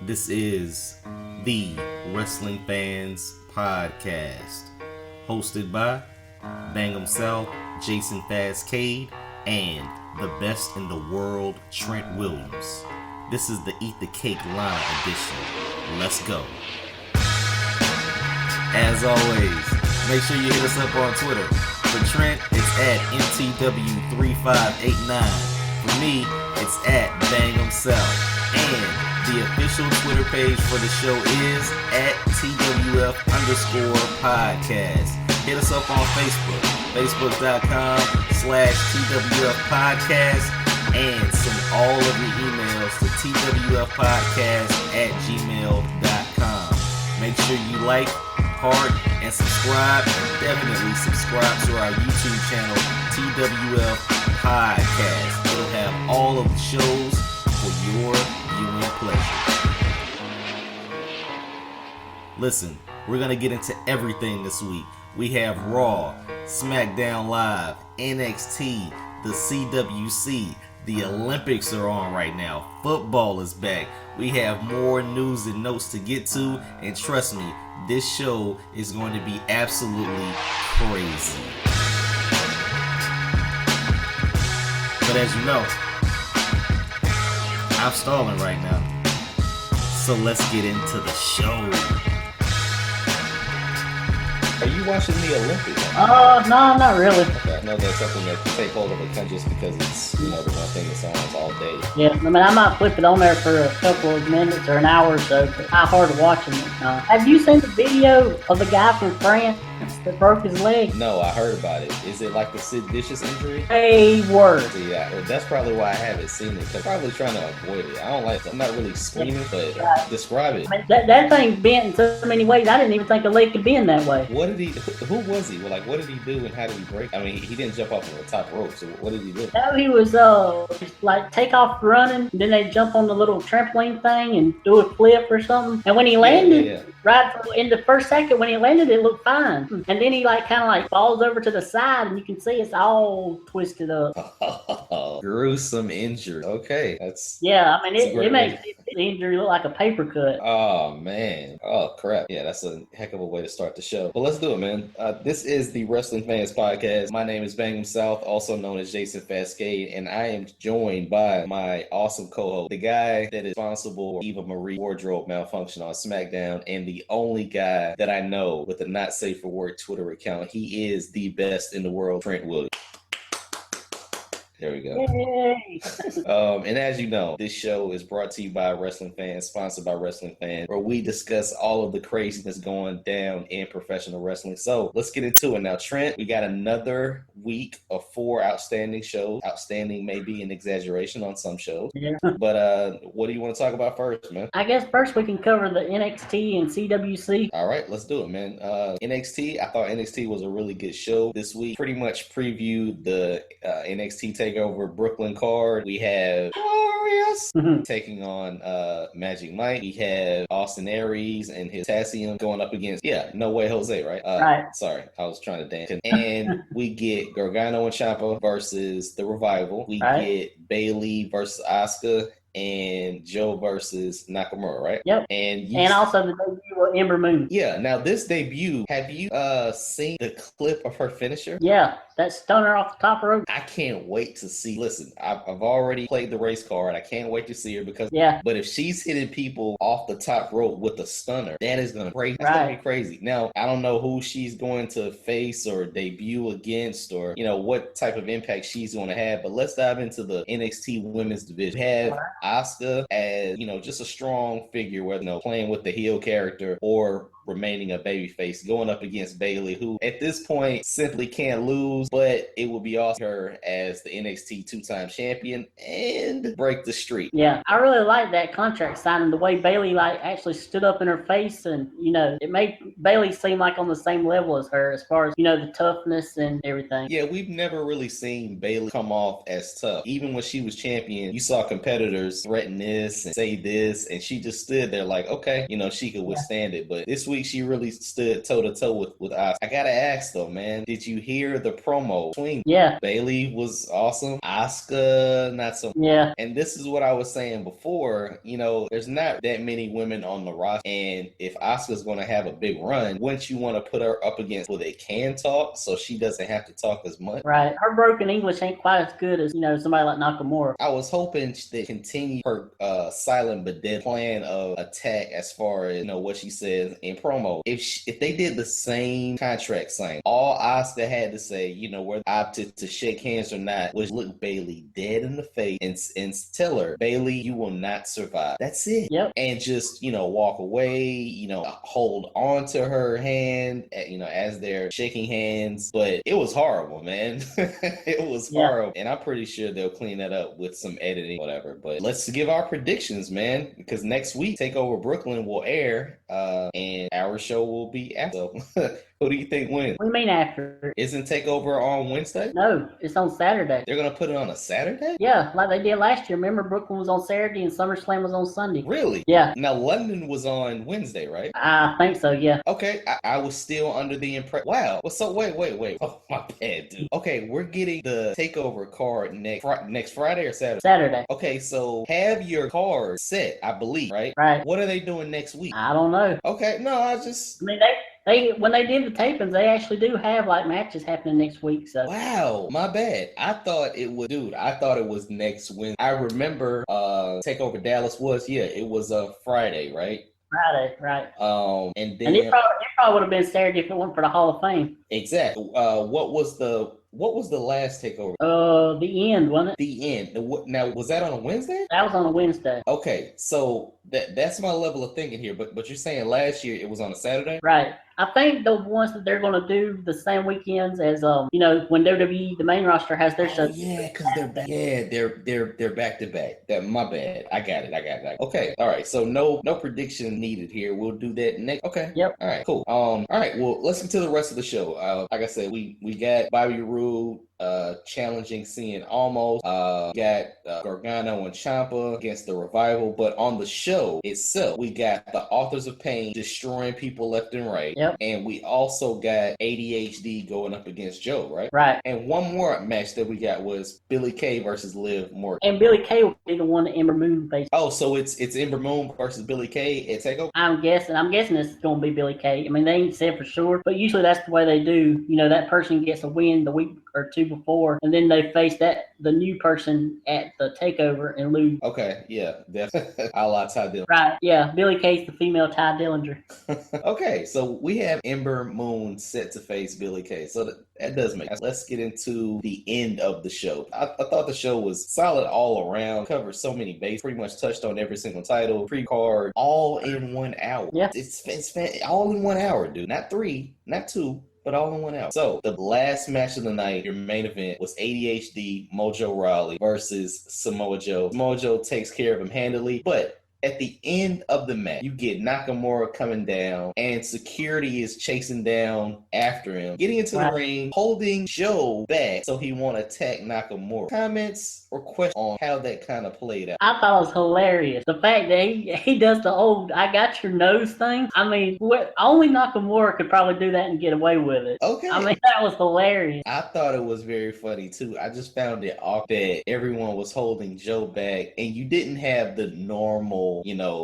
This is the Wrestling Fans Podcast, hosted by Bang himself, Jason Fastkade, and the best in the world, Trent Williams. This is the Eat the Cake Lana edition. Let's go. As always, make sure you hit us up on Twitter. For Trent, it's at MTW3589. For me, it's at Bang himself. And the official Twitter page for the show is at TWF_podcast. Hit us up on Facebook, facebook.com/TWF podcast, and send all of your emails to twfpodcast@gmail.com. Make sure you like, heart, and subscribe. And definitely subscribe to our YouTube channel, TWF Podcast. It'll have all of the shows for your viewing pleasure. Listen, we're going to get into everything this week. We have Raw, Smackdown Live, NXT, the CWC, the Olympics are on right now, football is back. We have more news and notes to get to, and trust me, this show is going to be absolutely crazy. But as you know, I'm stalling right now. So let's get into the show. Are you watching the Olympics? No, not really. Okay, I know that's something that can take hold of a country just because it's, the one thing that's on all day. Yeah, I mean, I might flip it on there for a couple of minutes or an hour or so, but I'm hard watching it. Have you seen the video of the guy from France that broke his leg? No, I heard about it. Is it like the Sid Vicious injury? Way worse. Yeah, well, that's probably why I haven't seen it. I'm probably trying to avoid it. I'm not really screaming, but describe it. I mean, that thing's bent in so many ways. I didn't even think a leg could bend that way. Who was he? Well, what did he do and how did he break? I mean, he didn't jump off of the top rope, so what did he do? No, he was like take off running, then they jump on the little trampoline thing and do a flip or something. And when he landed, right in the first second when he landed, it looked fine. And then he kind of falls over to the side, and you can see it's all twisted up. Gruesome injury. Okay, that's I mean it makes the injury look like a paper cut. Oh man. Oh crap. Yeah, that's a heck of a way to start the show. But let's do it, man. This is the Wrestling Fans Podcast. My name is Bang himself, also known as Jason Fastkade, and I am joined by my awesome co-host, the guy that is responsible for Eva Marie wardrobe malfunction on Smackdown, and the only guy that I know with a not safe for work Twitter account. He is the best in the world, Trent Williams. There we go. Yay. And as you know, this show is brought to you by Wrestling Fans, sponsored by Wrestling Fans, where we discuss all of the craziness going down in professional wrestling. So let's get into it now. Trent, we got another week of 4 outstanding shows. Outstanding may be an exaggeration on some shows. Yeah. But what do you want to talk about first, man? I guess first we can cover the NXT and CWC. All right, let's do it, man. NXT, I thought NXT was a really good show this week. Pretty much previewed the NXT Takeover Brooklyn card. We have Glorious taking on Magic Mike. We have Austin Aries and his Tassium going up against No Way Jose, right? Right. Sorry, I was trying to dance. And we get Gargano and Ciampa versus The Revival. We get Bayley versus Asuka. And Joe versus Nakamura, right? Yep. And also the debut of Ember Moon. Yeah. Now this debut, have you seen the clip of her finisher? Yeah, that stunner off the top rope. I can't wait to see. Listen, I've already played the race card. I can't wait to see her because. But if she's hitting people off the top rope with a stunner, that is gonna be crazy. Now I don't know who she's going to face or debut against, or what type of impact she's going to have. But let's dive into the NXT Women's Division. We have Asuka as just a strong figure, whether playing with the heel character or remaining a babyface, going up against Bayley, who at this point simply can't lose, but it will be awesome her as the NXT 2-time champion and break the streak. Yeah, I really like that contract signing, the way Bayley actually stood up in her face, and it made Bayley seem like on the same level as her as far as the toughness and everything. Yeah, we've never really seen Bayley come off as tough. Even when she was champion, you saw competitors threaten this and say this, and she just stood there like, okay, she could withstand it. But this week week she really stood toe to toe with Asuka. I gotta ask though, man, did you hear the promo between? Yeah. Bayley was awesome. Asuka, not so much. Yeah. And this is what I was saying before. You know, there's not that many women on the roster, and if Asuka's going to have a big run, wouldn't you want to put her up against where they can talk, so she doesn't have to talk as much? Right. Her broken English ain't quite as good as, you know, somebody like Nakamura. I was hoping they continue her silent but dead plan of attack as far as, you know, what she says in promo. If they did the same contract sign, all Asuka had to say, you know, whether opted to shake hands or not, was look Bayley dead in the face and tell her, Bayley, you will not survive. That's it. Yep. And just, you know, walk away, you know, hold on to her hand, you know, as they're shaking hands. But it was horrible, man. It was horrible. And I'm pretty sure they'll clean that up with some editing, whatever. But let's give our predictions, man, because next week Takeover Brooklyn will air, and our show will be after. So who do you think wins? What do you mean after? Isn't Takeover on Wednesday? No, it's on Saturday. They're going to put it on a Saturday? Yeah, like they did last year. Remember, Brooklyn was on Saturday and SummerSlam was on Sunday. Really? Yeah. Now, London was on Wednesday, right? I think so, yeah. Okay, I was still under the impression. Wow. Well, so wait. Oh, my bad, dude. Okay, we're getting the Takeover card next Friday or Saturday? Saturday. Okay, so have your card set, I believe, right? Right. What are they doing next week? I don't know. Okay, no, I mean, they when they did the tapings, they actually do have like matches happening next week. So wow, my bad. I thought it was next Wednesday. I remember Takeover Dallas was it was a Friday, right? Friday, right. And it probably would have been Saturday if it weren't for the Hall of Fame. Exactly. What was the last Takeover? The end, wasn't it? The end. Now, was that on a Wednesday? That was on a Wednesday. Okay, so that's my level of thinking here. But you're saying last year it was on a Saturday? Right. I think the ones that they're going to do the same weekends as you know, when WWE the main roster has their show. Yeah, because they're back. Yeah, they're back to back. My bad. I got it. Okay. All right. So no prediction needed here. We'll do that next. Okay. Yep. All right. Cool. All right. Well, let's get to the rest of the show. Like I said, we got Bobby Roode challenging Cien Almost. Got Gargano and Ciampa against the Revival. But on the show itself, we got the Authors of Pain destroying people left and right. Yep. And we also got ADHD going up against Joe, right? Right. And one more match that we got was Billie Kay versus Liv Morgan. And Billie Kay will be the one that Ember Moon faced. Oh, so it's Ember Moon versus Billie Kay at TakeOver? I'm guessing it's going to be Billie Kay. I mean, they ain't said for sure, but usually that's the way they do. You know, that person gets a win the week or two before, and then they face the new person at the TakeOver and lose. Okay, yeah, definitely. A la Ty Dillinger. Right, yeah. Billie Kay's the female Ty Dillinger. Okay, so we have Ember Moon set to face Billie Kay. So that does make sense. Let's get into the end of the show. I thought the show was solid all around, covered so many bases, pretty much touched on every single title, pre-card, all in 1 hour. Yeah. It's all in 1 hour, dude. Not 3, not 2. But all in 1 hour. So the last match of the night, your main event, was ADHD Mojo Rawley versus Samoa Joe. Samoa Joe takes care of him handily, but at the end of the match, you get Nakamura coming down, and security is chasing down after him, getting into the ring, holding Joe back so he won't attack Nakamura. Comments or questions on how that kind of played out? I thought it was hilarious. The fact that he does the old "I got your nose" thing. I mean, only Nakamura could probably do that and get away with it. Okay. I mean, that was hilarious. I thought it was very funny too. I just found it awkward that everyone was holding Joe back, and you didn't have the normal,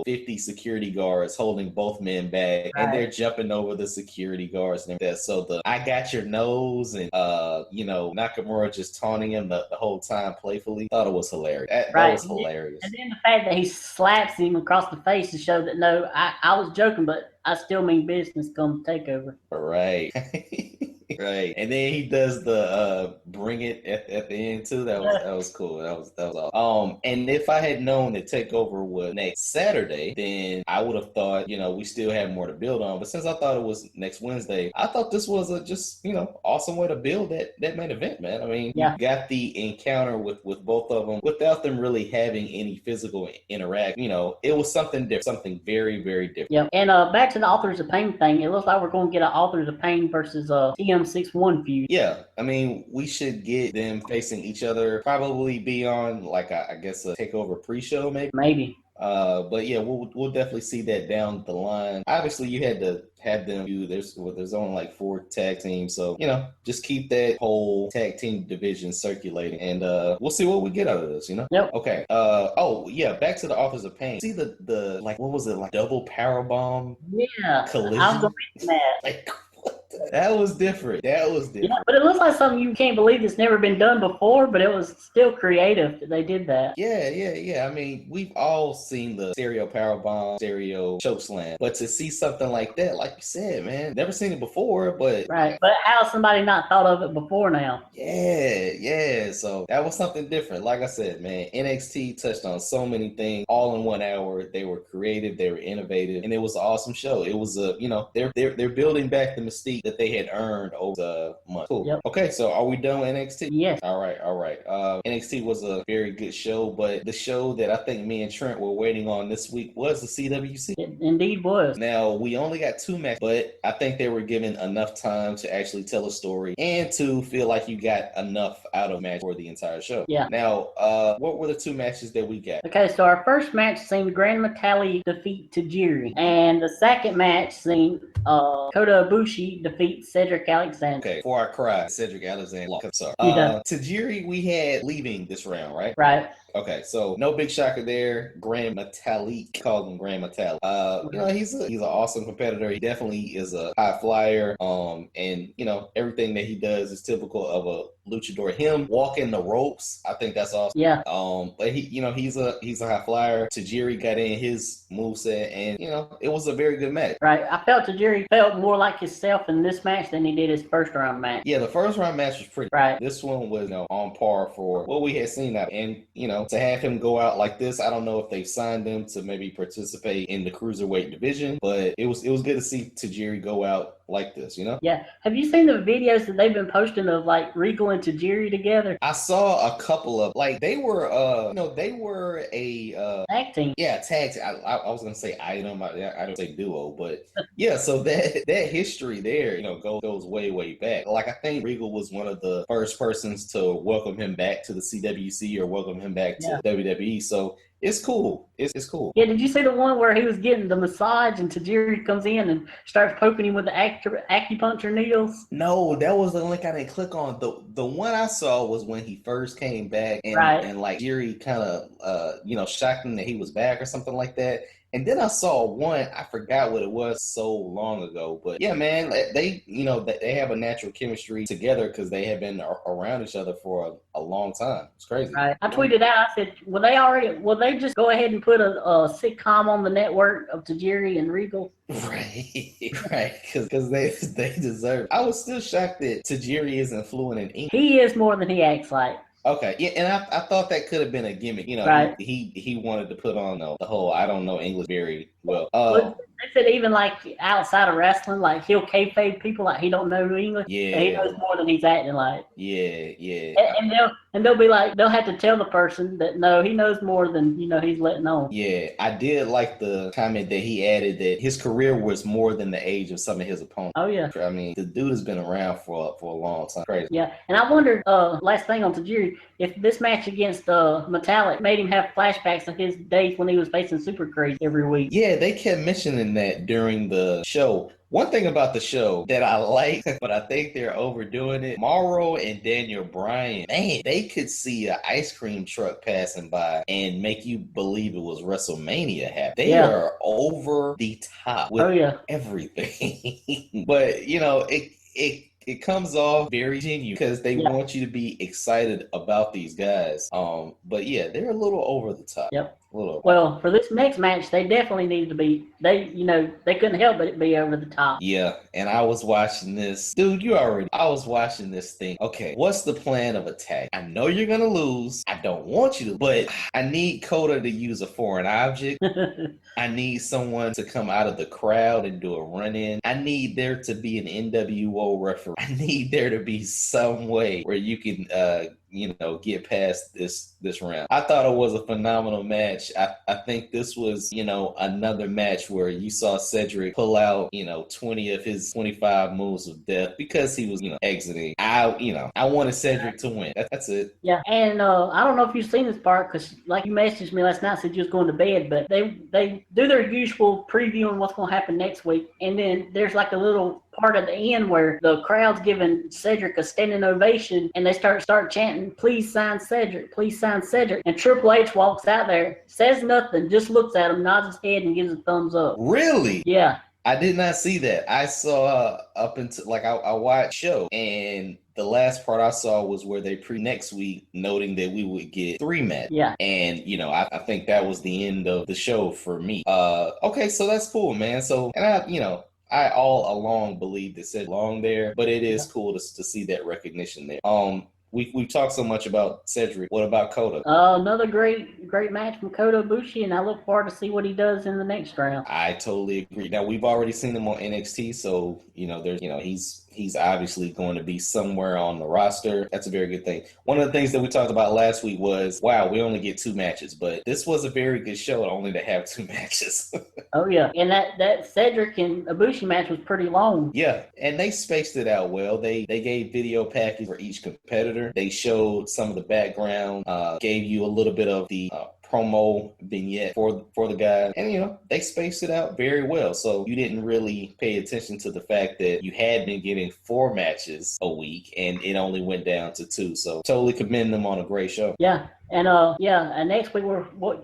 50 security guards holding both men back, and they're jumping over the security guards and everything. So the "I got your nose" and Nakamura just taunting him the whole time playfully. Thought it was hilarious. That was hilarious. And then the fact that he slaps him across the face to show that no, I was joking, but I still mean business come TakeOver. Right. Right. And then he does the bring it at the end too. That was cool. That was awesome. And if I had known that TakeOver was next Saturday, then I would have thought, we still have more to build on. But since I thought it was next Wednesday, I thought this was a just, awesome way to build that main event, man. I mean, you got the encounter with both of them without them really having any physical interaction. It was something different, something very, very different. Yeah. And back to the Authors of Pain thing, it looks like we're going to get an Authors of Pain versus TM61 feud. Yeah, I mean, we should get them facing each other. Probably be on, I guess, a TakeOver pre-show, maybe. Maybe. But yeah, we'll definitely see that down the line. Obviously, you had to have them do there's only like 4 tag teams, so just keep that whole tag team division circulating, and we'll see what we get out of this. Yep. Okay. Oh yeah, back to the Authors of Pain. See the like, what was it, like double power bomb? Yeah. Collision. I was gonna mention that. Like, that was different. That was different. Yeah, but it looks like something you can't believe it's never been done before, but it was still creative that they did that. Yeah. I mean, we've all seen the stereo powerbomb, stereo chokeslam, but to see something like that, like you said, man, never seen it before, but right. But how somebody not thought of it before now? Yeah. So that was something different. Like I said, man, NXT touched on so many things all in 1 hour. They were creative, they were innovative, and it was an awesome show. It was they're building back the mystique that they had earned over the month. Cool. Yep. Okay, so are we done with NXT? Yes. All right. NXT was a very good show, but the show that I think me and Trent were waiting on this week was the CWC. It indeed was. Now, we only got 2 matches, but I think they were given enough time to actually tell a story and to feel like you got enough out of match for the entire show. Yeah. Now, what were the 2 matches that we got? Okay, so our first match seen Grand Metalik defeat Tajiri, and the second match seen Kota Ibushi defeat Cedric Alexander. Okay, before I cry, Cedric Alexander lost. I'm sorry. Tajiri we had leaving this round, right? Right. Okay, so no big shocker there. Grand Metalik, called him Grand Metalik. He's an awesome competitor. He definitely is a high flyer. And everything that he does is typical of a luchador. Him walking the ropes, I think that's awesome. Yeah. But he's a high flyer. Tajiri got in his moveset, and it was a very good match. Right. I felt Tajiri felt more like himself in this match than he did his first round match. Yeah, the first round match was pretty. Right. This one was on par for what we had seen out, and to have him go out like this, I don't know if they've signed him to maybe participate in the cruiserweight division, but it was good to see Tajiri go out like this, Yeah. Have you seen the videos that they've been posting of like Regal and Tajiri together? I saw a couple of, like, they were a tag team. Yeah, tag team. I was gonna say item. I don't say duo, but yeah. So that history there, goes way back. Like, I think Regal was one of the first persons to welcome him back to the CWC or welcome him back to WWE. So it's cool. It's cool. Yeah, did you see the one where he was getting the massage and Tajiri comes in and starts poking him with the acupuncture needles? No, that was the link I didn't click on. The one I saw was when he first came back, and like Tajiri kind of shocked him that he was back or something like that. And then I saw one, I forgot what it was so long ago, but yeah, man, they have a natural chemistry together because they have been around each other for a long time. It's crazy. Right. I tweeted out, I said, will they just go ahead and put a sitcom on the network of Tajiri and Regal? Right, because they deserve it. I was still shocked that Tajiri isn't fluent in English. He is more than he acts like. Okay, yeah, and I thought that could have been a gimmick. Right. He wanted to put on the whole I don't know English very well. They said even like outside of wrestling, like he'll kayfabe people like he don't know English. Yeah, he knows more than he's acting like. Yeah. And they'll be like, they'll have to tell the person that no, he knows more than he's letting on. Yeah, I did like the comment that he added that his career was more than the age of some of his opponents. Oh yeah. I mean, the dude has been around for a long time. Crazy. Yeah, and I wondered, last thing on Tajiri, if this match against Metalik made him have flashbacks of his days when he was facing Super Crazy every week. Yeah, they kept mentioning that during the show. One thing about the show that I like, but I think they're overdoing it, Mauro and Daniel Bryan, man, they could see an ice cream truck passing by and make you believe it was WrestleMania happening. They are over the top with everything. But, it comes off very genuine because they want you to be excited about these guys. But yeah, they're a little over the top. Yep. Well, for this next match, they definitely needed to be. They couldn't help but be over the top. Yeah, and I was watching this, dude. I was watching this thing. Okay, what's the plan of attack? I know you're gonna lose. I don't want you to, but I need Kota to use a foreign object. I need someone to come out of the crowd and do a run-in. I need there to be an NWO referee I need there to be some way where you can get past this round. I thought it was a phenomenal match. I think this was, another match where you saw Cedric pull out, 20 of his 25 moves of death because he was, exiting. I wanted Cedric to win. That's it. Yeah, and I don't know if you've seen this part because, like, you messaged me last night, said you was going to bed, but they do their usual preview on what's going to happen next week, and then there's like a little part at the end where the crowd's giving Cedric a standing ovation, and they start chanting, "Please sign Cedric, please sign Cedric." And Triple H walks out there, says nothing, just looks at him, nods his head, and gives a thumbs up. Really? Yeah. I did not see that. I saw up until I watched show, and the last part I saw was where they next week, noting that we would get 3 matches. Yeah. And I think that was the end of the show for me. Okay, so that's cool, man. So, and I all along believed it said long there, but it is cool to see that recognition there. We've talked so much about Cedric. What about Kota? Another great match from Kota Ibushi, and I look forward to see what he does in the next round. I totally agree. Now, we've already seen him on NXT, so there's he's obviously going to be somewhere on the roster. That's a very good thing. One of the things that we talked about last week was, wow, we only get 2 matches, but this was a very good show only to have 2 matches. Oh yeah, and that Cedric and Ibushi match was pretty long. Yeah, and they spaced it out well. They gave video package for each competitor. They showed some of the background, gave you a little bit of the promo vignette for the guys, and they spaced it out very well, so you didn't really pay attention to the fact that you had been getting 4 matches a week and it only went down to 2. So totally commend them on a great show. And next week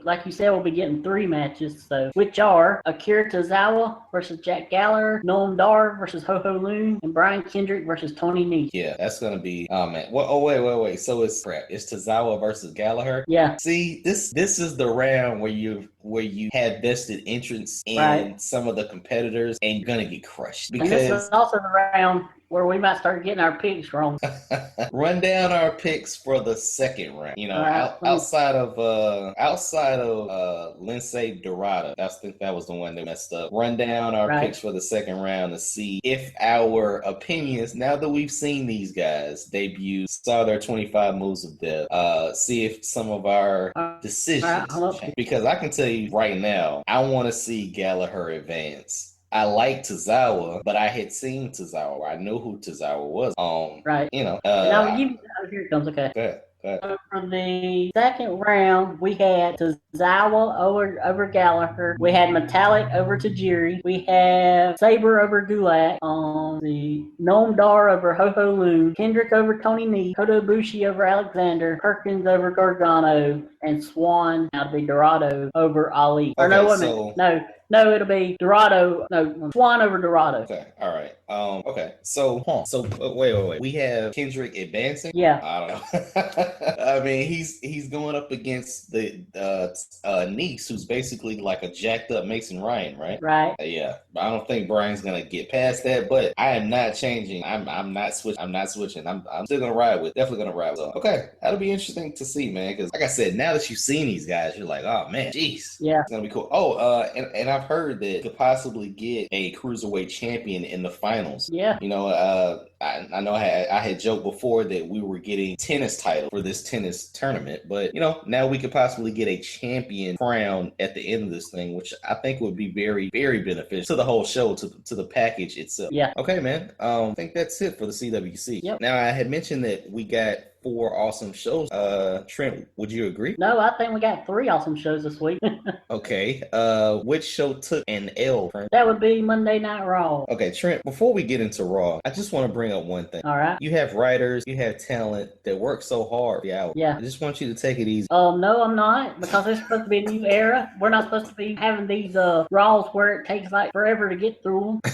like you said, we'll be getting 3 matches, so which are Akira Tozawa versus Jack Gallagher, Noam Dar versus Ho Ho Lun, and Brian Kendrick versus Tony Nese. Yeah, that's gonna be man. Wait. So it's Tozawa versus Gallagher. Yeah. See, this is the round where you have vested interest in some of the competitors, and you're gonna get crushed because and this is also the round where we might start getting our picks wrong. Run down our picks for the second round. Outside of Lindsay Dorado. I think that was the one that messed up. Run down our picks for the second round to see if our opinions, now that we've seen these guys debut, saw their 25 moves of death, see if some of our decisions change. Because I can tell you right now, I want to see Gallagher advance. I like Tozawa, but I had seen Tozawa. I knew who Tozawa was. Now here it comes. Okay. Go ahead. For the second round, we had Tozawa over Gallagher. We had Metallic over Tajiri. We have Sabre over Gulak. The Noam Dar over Ho Ho Lun. Kendrick over Tony Nese. Kota Ibushi over Alexander. Perkins over Gargano. And Swan, now to be Dorado, over Ali. No, it'll be Dorado. No, Swan over Dorado. Okay, all right. Okay, so wait. We have Kendrick advancing. Yeah. I don't know. I mean, he's going up against the Nese, who's basically like a jacked up Mason Ryan, right? Right. Yeah, I don't think Brian's gonna get past that, but I am not changing. I'm not switching. I'm still gonna ride with. Definitely gonna ride with. So, okay, that'll be interesting to see, man. Because like I said, now that you've seen these guys, you're like, oh man, jeez. Yeah. It's gonna be cool. Oh, and I've heard that could possibly get a cruiserweight champion in the finals. Yeah. I know I had joked before that we were getting tennis title for this tennis tournament, but now we could possibly get a champion crown at the end of this thing, which I think would be very, very beneficial to the whole show, to the package itself. Yeah. Okay, man. I think that's it for the CWC. Yep. Now I had mentioned that we got 4 awesome shows. Trent, would you agree? No, I think we got 3 awesome shows this week. Okay. Which show took an L, Trent? That would be Monday Night Raw. Okay, Trent, before we get into Raw, I just want to bring up one thing. All right. You have writers, you have talent that work so hard. Yeah. I just want you to take it easy. No, I'm not, because it's supposed to be a new era. We're not supposed to be having these Raws where it takes like forever to get through them.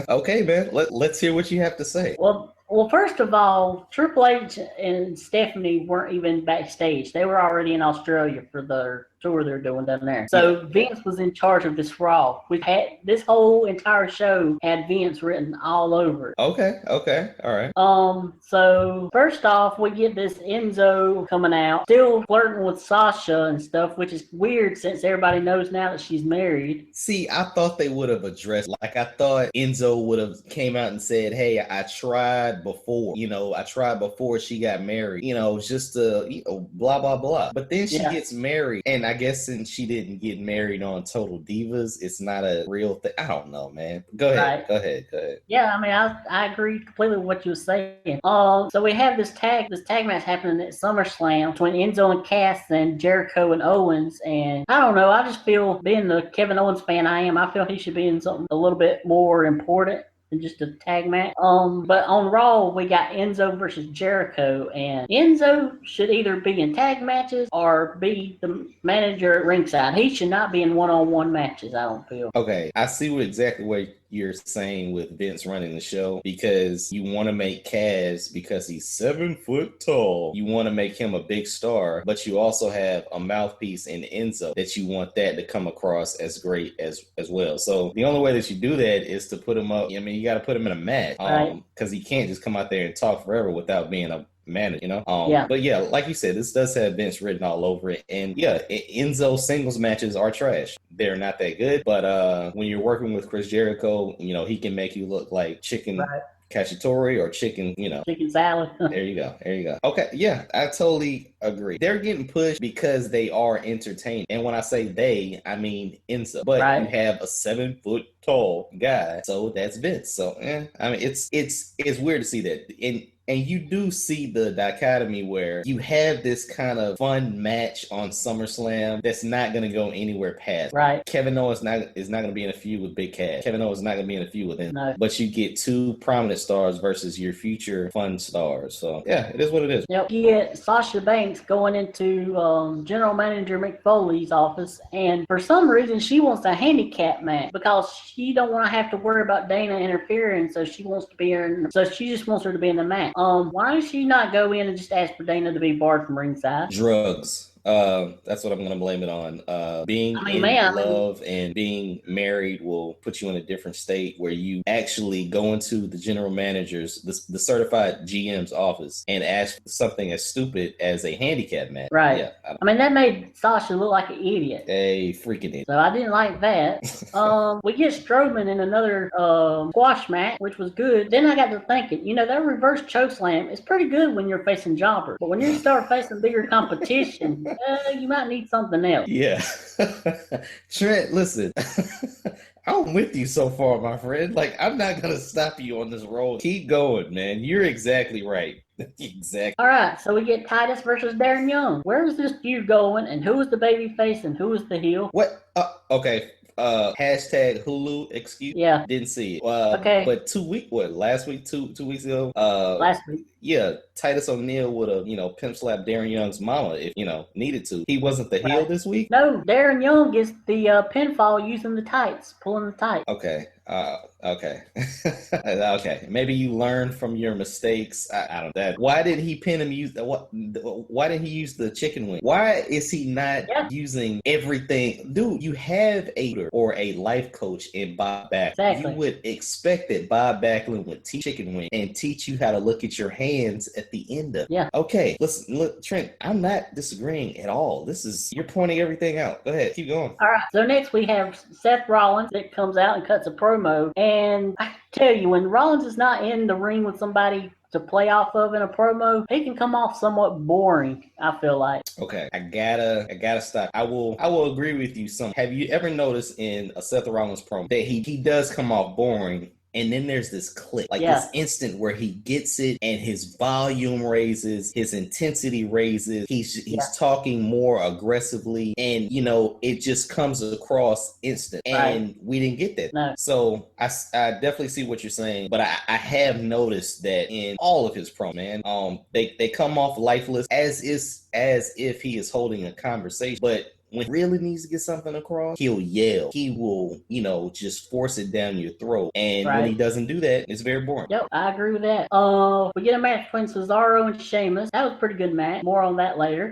Okay, man. Let's hear what you have to say. Well, first of all, Triple H and Stephanie weren't even backstage. They were already in Australia for their tour they're doing down there. So Vince was in charge of this Raw. We had this whole entire show had Vince written all over it. Okay, all right. So first off, we get this Enzo coming out, still flirting with Sasha and stuff, which is weird since everybody knows now that she's married. See, I thought they would have addressed, like I thought Enzo would have came out and said, hey, I tried tried before. I tried before she got married. Just to blah blah blah. But then she gets married, and I guess since she didn't get married on Total Divas, it's not a real thing. I don't know, man. Go ahead. Go ahead. Yeah, I mean, I agree completely with what you were saying. So we have this tag match happening at SummerSlam between Enzo and Cass and Jericho and Owens, and I don't know. I just feel, being the Kevin Owens fan I am, I feel he should be in something a little bit more important than just a tag match. But on Raw, we got Enzo versus Jericho, and Enzo should either be in tag matches or be the manager at ringside. He should not be in one-on-one matches, I don't feel. Okay, I see exactly what you're saying with Vince running the show, because you want to make Cass, because he's 7 foot tall, you want to make him a big star, but you also have a mouthpiece in Enzo that you want that to come across as great as well. So the only way that you do that is to put him up. I mean, you got to put him in a match, because he can't just come out there and talk forever without being a manager, But yeah, like you said, this does have Vince written all over it, and Enzo singles matches are trash. They're not that good, but when you're working with Chris Jericho, he can make you look like chicken cacciatore or chicken, chicken salad. There you go. Okay, yeah, I totally agree. They're getting pushed because they are entertaining, and when I say they, I mean Enzo. But you have a 7 foot tall guy, so that's Vince. So I mean, it's weird to see that. And you do see the dichotomy where you have this kind of fun match on SummerSlam that's not going to go anywhere past. Kevin Owens is not going to be in a feud with Big Cass. Kevin Owens is not going to be in a feud with him. No. But you get two prominent stars versus your future fun stars. So, yeah, it is what it is. Yep. You get Sasha Banks going into General Manager McFoley's office, and for some reason she wants a handicap match because she don't want to have to worry about Dana interfering, so she wants to be in. So she just wants her to be in the match. Why does she not go in and just ask for Dana to be barred from ringside? Drugs. That's what I'm going to blame it on. Being in love and being married will put you in a different state where you actually go into the general manager's, the certified GM's office and ask for something as stupid as a handicap match. Yeah, I mean, that made Sasha look like an idiot. A freaking idiot. So I didn't like that. We get Strowman in another squash match, which was good. Then I got to thinking, that reverse chokeslam is pretty good when you're facing jobbers. But when you start facing bigger competition, you might need something else. Yeah. Trent, listen. I'm with you so far, my friend. Like, I'm not going to stop you on this road. Keep going, man. You're exactly right. Exactly. All right, so we get Titus versus Darren Young. Where is this feud going, and who is the baby face and who is the heel? What? Okay. Hashtag Hulu excuse. Yeah. Didn't see it. Okay. But last week, two weeks ago? Last week. Yeah, Titus O'Neil would have, pimp slapped Darren Young's mama if, needed to. He wasn't the heel this week? No, Darren Young gets the pinfall using the tights, pulling the tights. Okay. Okay. Okay. Maybe you learned from your mistakes. I don't know. Why did he pin him why did he use the chicken wing? Why is he not using everything? Dude, you have a life coach in Bob Backlund. Exactly. You would expect that Bob Backlund would teach chicken wing and teach you how to look at your hands at the end of it. Yeah. Okay. Listen, look, Trent, I'm not disagreeing at all. You're pointing everything out. Go ahead. Keep going. All right. So next we have Seth Rollins that comes out and cuts a promo. And I tell you, when Rollins is not in the ring with somebody to play off of in a promo, he can come off somewhat boring, I feel like. Okay, I gotta stop. I will agree with you some. Have you ever noticed in a Seth Rollins promo that he does come off boring? And then there's this click, this instant where he gets it and his volume raises, his intensity raises. He's talking more aggressively, and it just comes across instant. And we didn't get that. No. So I definitely see what you're saying, but I have noticed that in all of his promos, man, they come off lifeless as if he is holding a conversation, but when he really needs to get something across, he'll yell. He will, just force it down your throat. And when he doesn't do that, it's very boring. Yep, I agree with that. We get a match between Cesaro and Sheamus. That was a pretty good match. More on that later.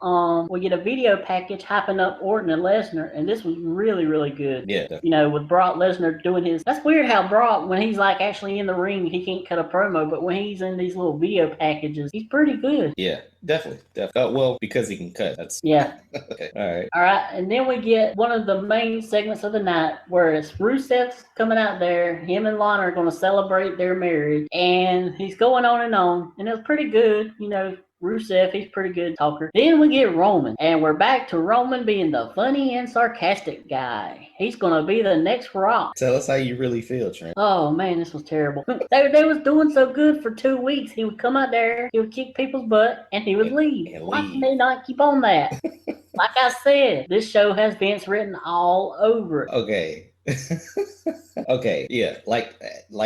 We get a video package hyping up Orton and Lesnar, and this was really, really good. Yeah. Definitely. With Brock Lesnar doing his... That's weird how Brock, when he's actually in the ring, he can't cut a promo, but when he's in these little video packages, he's pretty good. Yeah. Definitely. Well, because he can cut. That's yeah. Okay. All right. and then we get one of the main segments of the night where it's Rusev's coming out there. Him and Lana are going to celebrate their marriage, and he's going on, and it was pretty good. Rusev, he's pretty good talker. Then we get Roman, and we're back to Roman being the funny and sarcastic guy. He's gonna be the next Rock. Tell us how you really feel, Trent. Oh man, this was terrible. They was doing so good for 2 weeks. He would come out there, he would kick people's butt, and he would leave. Why can they not keep on that? Like I said, this show has Vince written all over it. Okay. Okay, yeah, like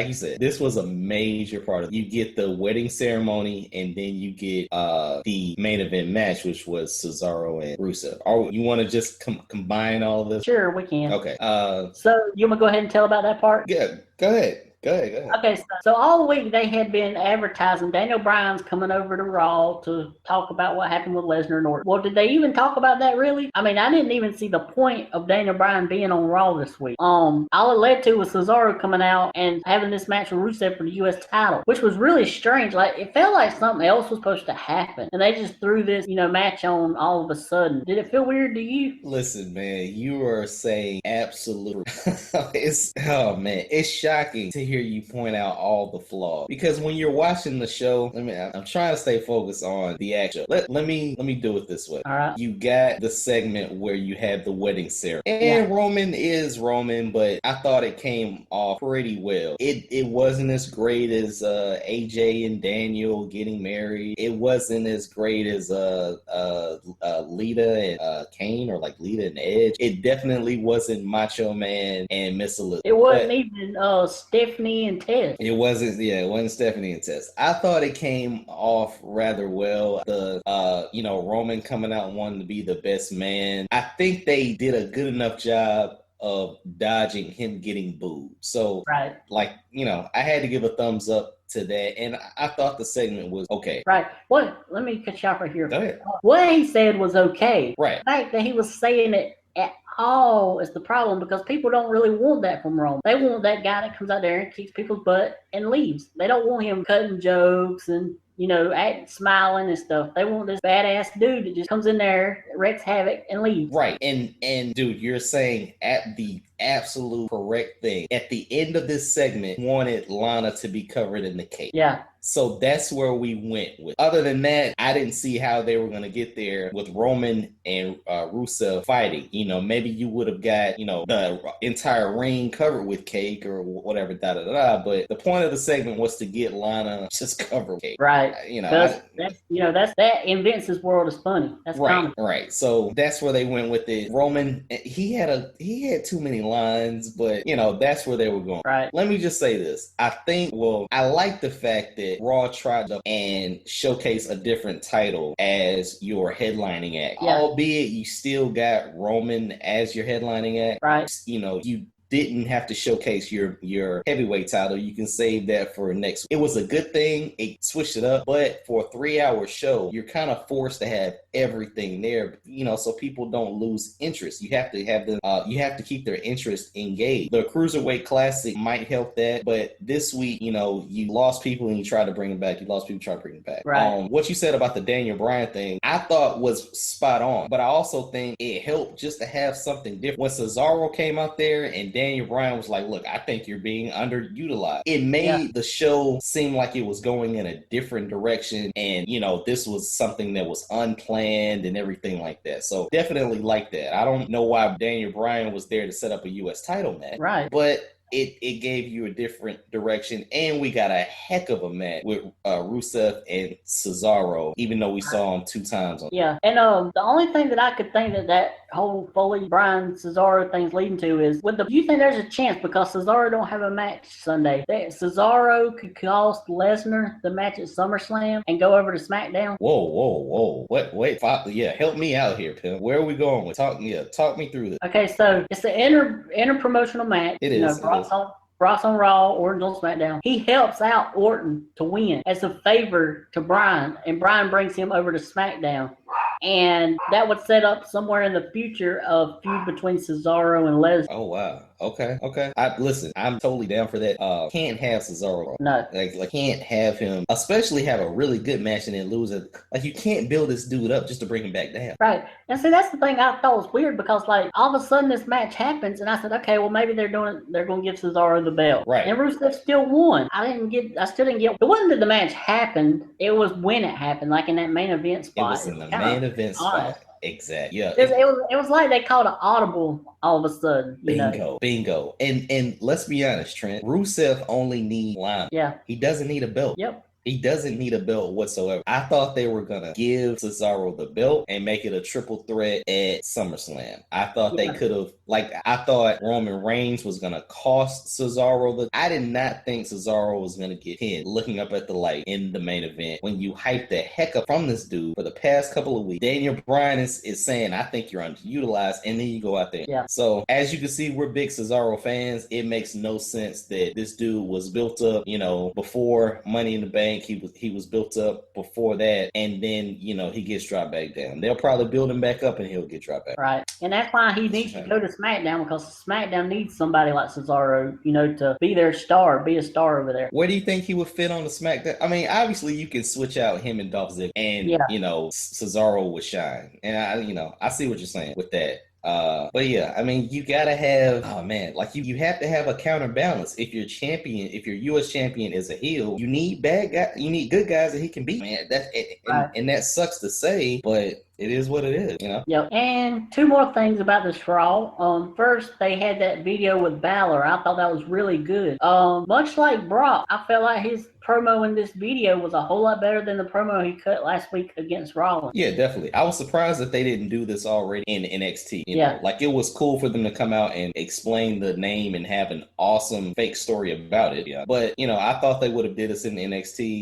you said, this was a major part of it. You get the wedding ceremony, and then you get the main event match, which was Cesaro and Rusev. You want to just combine all of this? Sure, we can. Okay. So you want to go ahead and tell about that part? Yeah, go ahead. Go ahead. Okay, so all week they had been advertising Daniel Bryan's coming over to Raw to talk about what happened with Lesnar and Orton. Well, did they even talk about that really? I mean, I didn't even see the point of Daniel Bryan being on Raw this week. All it led to was Cesaro coming out and having this match with Rusev for the U.S. title, which was really strange. Like, it felt like something else was supposed to happen, and they just threw this, match on all of a sudden. Did it feel weird to you? Listen, man, you are saying absolutely. It's shocking to hear you point out all the flaws, because when you're watching the show, I'm trying to stay focused on the action. Let me do it this way. All right. You got the segment where you have the wedding ceremony, and Roman is Roman, but I thought it came off pretty well. It wasn't as great as AJ and Daniel getting married. It wasn't as great as Lita and Kane, or like Lita and Edge. It definitely wasn't Macho Man and Miss Elizabeth. It wasn't even Stephanie and Tess. It wasn't Stephanie and Tess. I thought it came off rather well. The Roman coming out wanting to be the best man. I think they did a good enough job of dodging him getting booed. So right. I had to give a thumbs up to that, and I thought the segment was okay. Right. Let me cut you off right here. Go ahead. What he said was okay. Right. The fact that he was saying it at all is the problem, because people don't really want that from Roman. They want that guy that comes out there and kicks people's butt and leaves. They don't want him cutting jokes and acting, smiling and stuff. They want this badass dude that just comes in there, wreaks havoc, and leaves. Right. And dude, you're saying at the absolute correct thing. At the end of this segment, wanted Lana to be covered in the cake. Yeah. So that's where we went with. Other than that, I didn't see how they were going to get there with Roman and Rusev fighting. Maybe you would have got, the entire ring covered with cake or whatever, But the point of the segment was to get Lana just covered with cake. Right. That's that in Vince's world is funny. That's right. common. Right. So that's where they went with it. Roman, he had too many lines, but that's where they were going. Right. Let me just say this. I like the fact that Raw tried to and showcase a different title as your headlining act. Yeah. Albeit you still got Roman as your headlining act. Right. You didn't have to showcase your heavyweight title. You can save that for next week. It was a good thing. It switched it up, but for a 3-hour show, you're kind of forced to have everything there, so people don't lose interest. You have to have them. You have to keep their interest engaged. The Cruiserweight Classic might help that, but this week, you lost people and you try to bring them back. You lost people, try to bring them back. Right. What you said about the Daniel Bryan thing, I thought was spot on, but I also think it helped just to have something different. When Cesaro came out there and Daniel Bryan was like, look, I think you're being underutilized. It made the show seem like it was going in a different direction, and this was something that was unplanned and everything like that. So definitely like that. I don't know why Daniel Bryan was there to set up a U.S. title match. Right. But it gave you a different direction, and we got a heck of a match with Rusev and Cesaro, even though we saw him 2 times. Yeah, and the only thing that I could think that whole Foley Bryan Cesaro thing's leading to is, do you think there's a chance, because Cesaro don't have a match Sunday, that Cesaro could cost Lesnar the match at SummerSlam and go over to SmackDown? Whoa! Wait, help me out here, Pim. Where are we going with? Talk me through this. Okay, so it's the inter-promotional match. It is. Brock's on Raw, Orton's on SmackDown. He helps out Orton to win as a favor to Bryan, and Bryan brings him over to SmackDown. And that would set up somewhere in the future a feud between Cesaro and Lesnar. Oh wow. Okay. Listen, I'm totally down for that. Can't have Cesaro. No. Like can't have him, especially have a really good match and then lose it. Like you can't build this dude up just to bring him back down. Right. And see, that's the thing I thought was weird because like all of a sudden this match happens and I said, okay, well maybe they're going to give Cesaro the belt. Right. And Rusev still won. I still didn't get. It wasn't that the match happened. It was when it happened, like in that main event spot. It was in the main event spot. Exactly. Yeah. It was like they called an audible all of a sudden. Bingo. And let's be honest, Trent. Rusev only needs line. Yeah. He doesn't need a belt. Yep. He doesn't need a belt whatsoever. I thought they were going to give Cesaro the belt and make it a triple threat at SummerSlam. I thought they could have, I thought Roman Reigns was going to cost Cesaro. I did not think Cesaro was going to get pinned looking up at the light in the main event. When you hype the heck up from this dude for the past couple of weeks, Daniel Bryan is saying, I think you're underutilized, and then you go out there. Yeah. So, as you can see, we're big Cesaro fans. It makes no sense that this dude was built up, before Money in the Bank. He was built up before that, and then he gets dropped back down. They'll probably build him back up, and he'll get dropped back. Right, and that's why he needs to go to SmackDown because SmackDown needs somebody like Cesaro, to be their star, be a star over there. Where do you think he would fit on the SmackDown? I mean, obviously you can switch out him and Dolph Ziggler, and Cesaro would shine. And I see what you're saying with that. But yeah, I mean, you gotta have, you have to have a counterbalance. If your U.S. champion is a heel, you need bad guys, you need good guys that he can beat, man. And that sucks to say, but it is what it is, Yep. And two more things about this Raw. First, they had that video with Balor. I thought that was really good. Much like Brock, I felt like his promo in this video was a whole lot better than the promo he cut last week against Rollins. Yeah, definitely. I was surprised that they didn't do this already in NXT. You know? Like it was cool for them to come out and explain the name and have an awesome fake story about it. Yeah. But I thought they would have did this in NXT.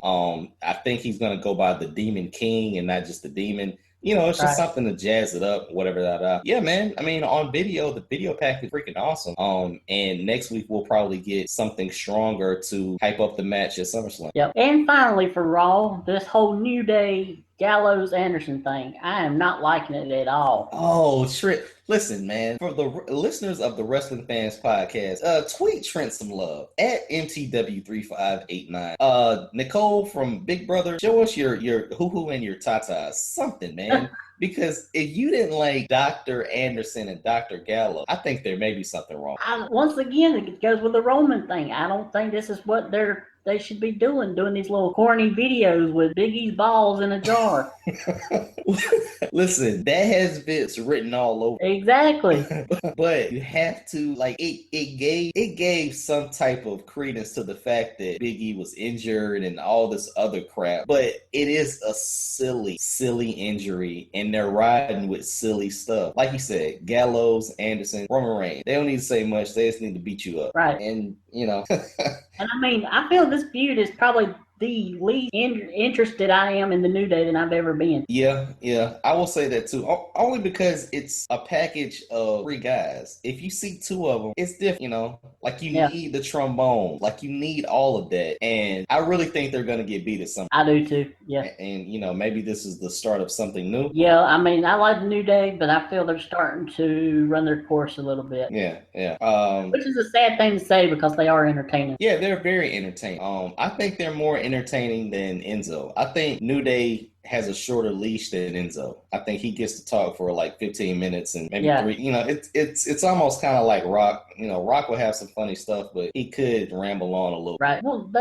I think he's gonna go by the Demon King and not just the Demon. It's just something to jazz it up, whatever. Yeah, man. I mean, on video, the video pack is freaking awesome. And next week we'll probably get something stronger to hype up the match at SummerSlam. Yep. And finally for Raw, this whole New Day Gallows Anderson thing. I am not liking it at all. Oh, Trent. Listen, man, for the listeners of the Wrestling Fans Podcast, tweet Trent some love at MTW3589. Nicole from Big Brother, show us your hoo-hoo and your tatas. Something, man. Because if you didn't like Dr. Anderson and Dr. Gallows, I think there may be something wrong. Once again, it goes with the Roman thing. I don't think this is what they should be doing these little corny videos with Big E's balls in a jar. Listen, that has Vince written all over. Exactly. But you have to, it gave some type of credence to the fact that Big E was injured and all this other crap. But it is a silly, silly injury, and they're riding with silly stuff. Like you said, Gallows, Anderson, Roman Reigns. They don't need to say much. They just need to beat you up. Right. And, And I mean, I feel this feud is probably the least interested I am in the New Day than I've ever been. Yeah, I will say that too. Only because it's a package of three guys. If you see two of them, it's different, like you need the trombone, like you need all of that. And I really think they're going to get beat at some point. I do too, yeah. And, maybe this is the start of something new. Yeah, I mean, I like the New Day, but I feel they're starting to run their course a little bit. Yeah. Which is a sad thing to say because they are entertaining. Yeah, they're very entertaining. I think they're more entertaining than Enzo. I think New Day has a shorter leash than Enzo. I think he gets to talk for 15 minutes and maybe 3. It's almost kind of like Rock. Rock will have some funny stuff, but he could ramble on a little. Right. Well,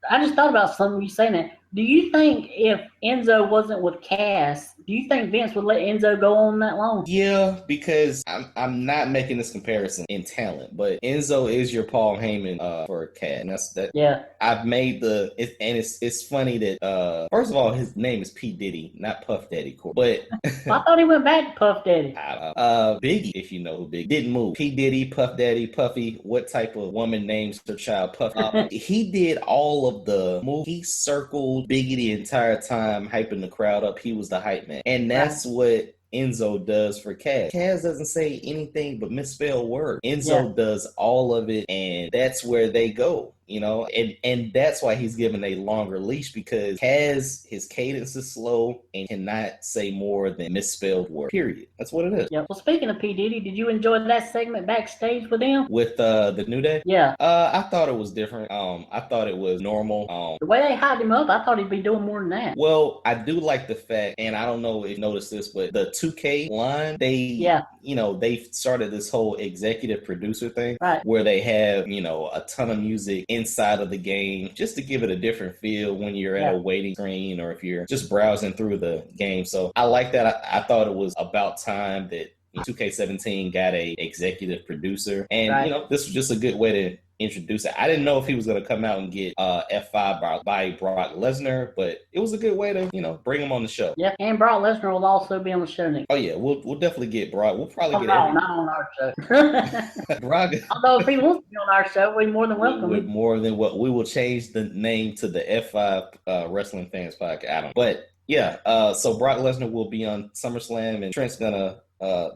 I just thought about something you saying that. Do you think if Enzo wasn't with Cass, do you think Vince would let Enzo go on that long? Yeah, because I'm not making this comparison in talent, but Enzo is your Paul Heyman for Cass. And that's that. Yeah. I've made it's funny that first of all his name is P. Diddy, not Puff Daddy. But I thought he went back to Puff Daddy. Biggie, if you know who Biggie, didn't move. P. Diddy, Puff Daddy, Puffy. What type of woman names her child Puffy? He did all of the moves. He circled Biggie the entire time, hyping the crowd up. He was the hype man. And that's what Enzo does for Cass. Cass doesn't say anything but misspell words. Enzo does all of it, and that's where they go. and that's why he's given a longer leash, because his cadence is slow and cannot say more than misspelled word. Period. That's what it is. Yeah. Well, speaking of P. Diddy, did you enjoy that segment backstage with him? With the New Day? Yeah. I thought it was different. I thought it was normal. The way they hyped him up, I thought he'd be doing more than that. Well, I do like the fact, and I don't know if you noticed this, but the 2K line, they've started this whole executive producer thing, right, where they have, a ton of music inside of the game just to give it a different feel when you're at a waiting screen or if you're just browsing through the game. So I like that. I thought it was about time that 2K17 got a executive producer, and this was just a good way to introduce it. I didn't know if he was going to come out and get F5 by Brock Lesnar, but it was a good way to bring him on the show. Yeah, and Brock Lesnar will also be on the show next. Oh yeah, we'll definitely get Brock. We'll probably get not on our show. Brock. Although if he wants to be on our show, we're more than welcome. More than what we will change the name to the F5 Wrestling Fans Podcast. I don't know. But yeah, so Brock Lesnar will be on SummerSlam, and Trent's gonna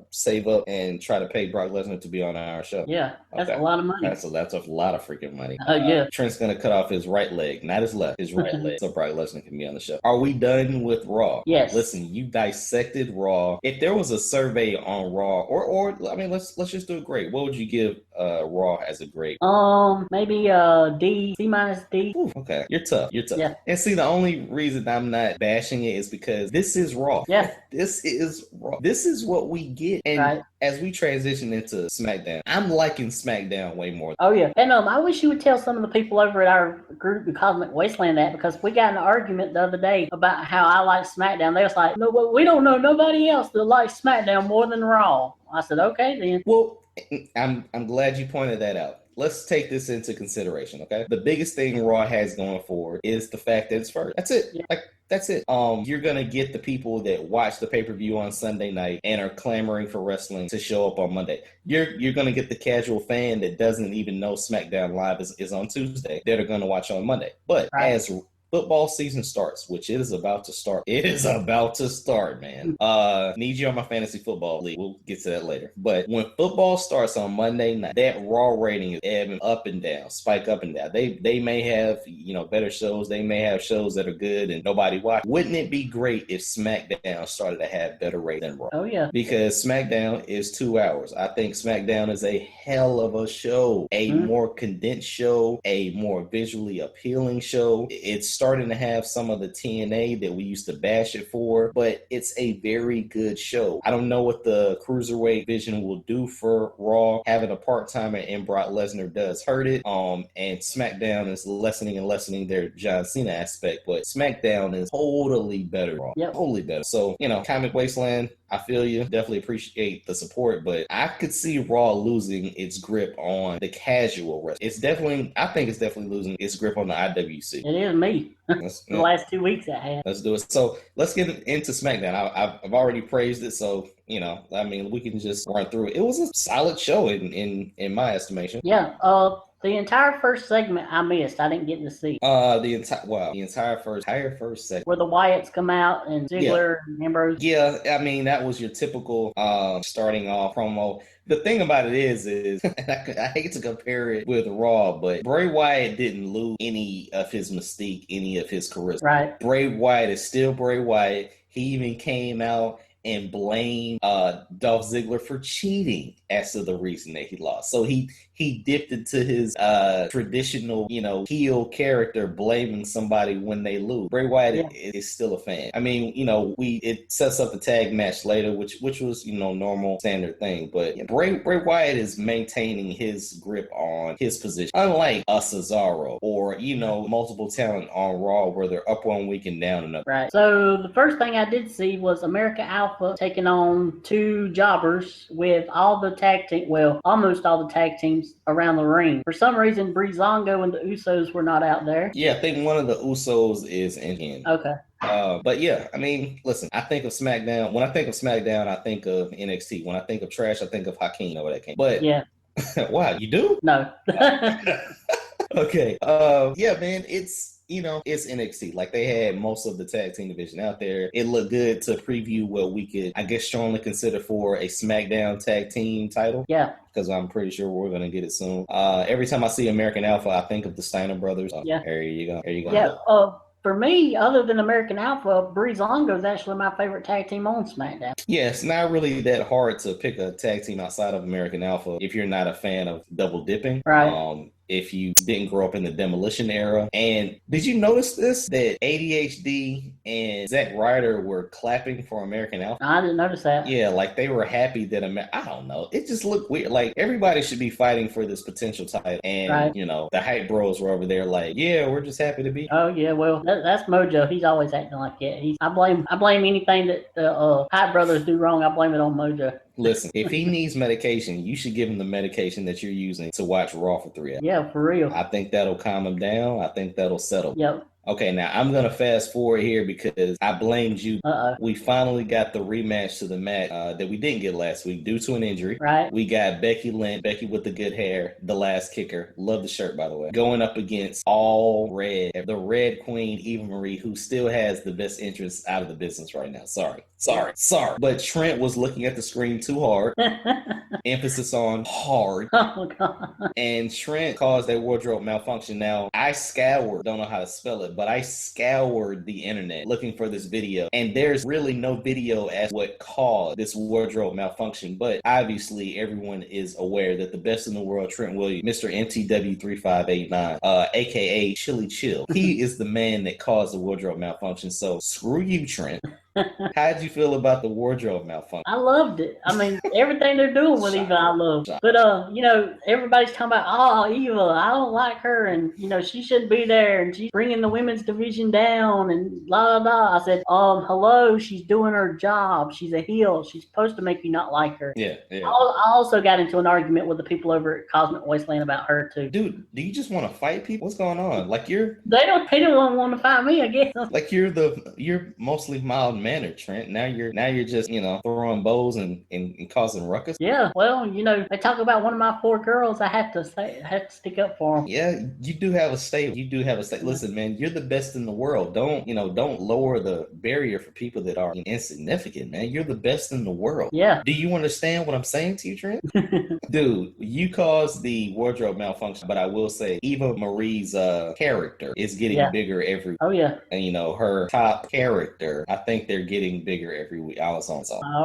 save up and try to pay Brock Lesnar to be on our show. Yeah, that's a lot of money. That's a lot of freaking money. Yeah. Trent's gonna cut off his right leg, not his left, his right leg, so Brock Lesnar can be on the show. Are we done with Raw? Yes. Listen, you dissected Raw. If there was a survey on Raw, or I mean, let's just do a grade. What would you give Raw as a grade? Maybe D, C-D. Ooh, okay, you're tough. Yeah. And see, the only reason I'm not bashing it is because this is Raw. Yeah. This is Raw. This is what we get. And as we transition into SmackDown, I'm liking SmackDown way more. Oh yeah. And I wish you would tell some of the people over at our group, the Cosmic Wasteland, that, because we got in an argument the other day about how I like SmackDown. They was like, no, well, we don't know nobody else that likes SmackDown more than Raw. I said, okay then. Well, I'm glad you pointed that out. Let's take this into consideration, okay? The biggest thing Raw has going forward is the fact that it's first. That's it. Yeah. That's it. You're gonna get the people that watch the pay-per-view on Sunday night and are clamoring for wrestling to show up on Monday. You're gonna get the casual fan that doesn't even know SmackDown Live is on Tuesday that are gonna watch on Monday. But as football season starts, which it is about to start. It is about to start, man. Need you on my fantasy football league. We'll get to that later. But when football starts on Monday night, that Raw rating is ebbing up and down, spike up and down. They may have, better shows. They may have shows that are good and nobody watch. Wouldn't it be great if SmackDown started to have better rating than Raw? Oh, yeah. Because SmackDown is 2 hours. I think SmackDown is a hell of a show. A more condensed show, a more visually appealing show. It's starting to have some of the TNA that we used to bash it for, but it's a very good show. I don't know what the cruiserweight division will do for Raw. Having a part-timer in Brock Lesnar does hurt it. And SmackDown is lessening their John Cena aspect, but SmackDown is totally better. Yep. Totally better. So, Comic Wasteland, I feel you. Definitely appreciate the support, but I could see Raw losing its grip on the casual wrestling. I think it's definitely losing its grip on the IWC. It is me. The last 2 weeks I had. Let's do it. So let's get into SmackDown. I've already praised it, so we can just run through it. It was a solid show in my estimation. Yeah. The entire first segment I missed. I didn't get to see. The entire first segment where the Wyatts come out and Ziggler and Ambrose. Yeah, I mean that was your typical starting off promo. The thing about it is I hate to compare it with Raw, but Bray Wyatt didn't lose any of his mystique, any of his charisma. Right. Bray Wyatt is still Bray Wyatt. He even came out and blamed Dolph Ziggler for cheating as to the reason that he lost. So he dipped into his traditional, heel character, blaming somebody when they lose. Bray Wyatt is still a fan. I mean, it sets up the tag match later, which was, normal standard thing. But Bray Wyatt is maintaining his grip on his position. Unlike a Cesaro or, multiple talent on Raw where they're up 1 week and down another. Right. So the first thing I did see was America Alpha taking on 2 jobbers with almost all the tag teams around the ring. For some reason, Breezango and the Usos were not out there. Yeah, I think one of the Usos is in here. Okay. But yeah, I mean, listen, I think of SmackDown. When I think of SmackDown, I think of NXT. When I think of trash, I think of Hakeem. Where that came. But yeah. Wow, you do? No. Okay. Yeah, man, it's it's NXT. Like, they had most of the tag team division out there. It looked good to preview what we could, I guess, strongly consider for a SmackDown tag team title. Yeah. Because I'm pretty sure we're going to get it soon. Every time I see American Alpha, I think of the Steiner brothers. Yeah. There you go. Yeah. For me, other than American Alpha, Breezango is actually my favorite tag team on SmackDown. Yeah, it's not really that hard to pick a tag team outside of American Alpha if you're not a fan of double dipping. Right. If you didn't grow up in the Demolition era. And did you notice this? That ADHD and Zack Ryder were clapping for American Alpha? I didn't notice that. Yeah, like they were happy that I don't know. It just looked weird. Like, everybody should be fighting for this potential title. And, the hype bros were over there like, yeah, we're just happy to be. Oh, yeah, well, that's Mojo. He's always acting like that. I blame anything that the hype brothers do wrong. I blame it on Mojo. Listen, if he needs medication, you should give him the medication that you're using to watch Raw for 3 hours. Yeah, for real. I think that'll calm him down. I think that'll settle. Yep. Okay, now I'm going to fast forward here because I blamed you. Uh-oh. We finally got the rematch to the match that we didn't get last week due to an injury. Right. We got Becky Lynch, Becky with the good hair, the last kicker. Love the shirt, by the way. Going up against all red, the Red Queen, Eva Marie, who still has the best interests out of the business right now. Sorry. But Trent was looking at the screen too hard. Emphasis on hard. Oh, God. And Trent caused a wardrobe malfunction. Now, I scoured, don't know how to spell it, but I scoured the internet looking for this video. And there's really no video as what caused this wardrobe malfunction. But obviously, everyone is aware that the best in the world, Trent Williams, Mr. MTW3589, a.k.a. Chili Chill, he is the man that caused the wardrobe malfunction. So screw you, Trent. How'd you feel about the wardrobe malfunction? I loved it. I mean, everything they're doing with Eva, I love. But, everybody's talking about, oh, Eva, I don't like her, and, she shouldn't be there, and she's bringing the women's division down, and blah, blah, blah. I said, hello, she's doing her job. She's a heel. She's supposed to make you not like her. Yeah. I also got into an argument with the people over at Cosmic Wasteland about her, too. Dude, do you just want to fight people? What's going on? Like, They don't want to fight me, I guess. Like, you're mostly mild-mannered, Trent. Now you're just, throwing bows and causing ruckus. Yeah, well, they talk about one of my 4 girls. I have to stick up for them. Yeah, you do have a stable. Listen, man, you're the best in the world. Don't lower the barrier for people that are insignificant, man. You're the best in the world. Yeah. Do you understand what I'm saying to you, Trent? Dude, you caused the wardrobe malfunction, but I will say Eva Marie's character is getting bigger every week. Oh, yeah. And, her top character, I think they're getting bigger every week. All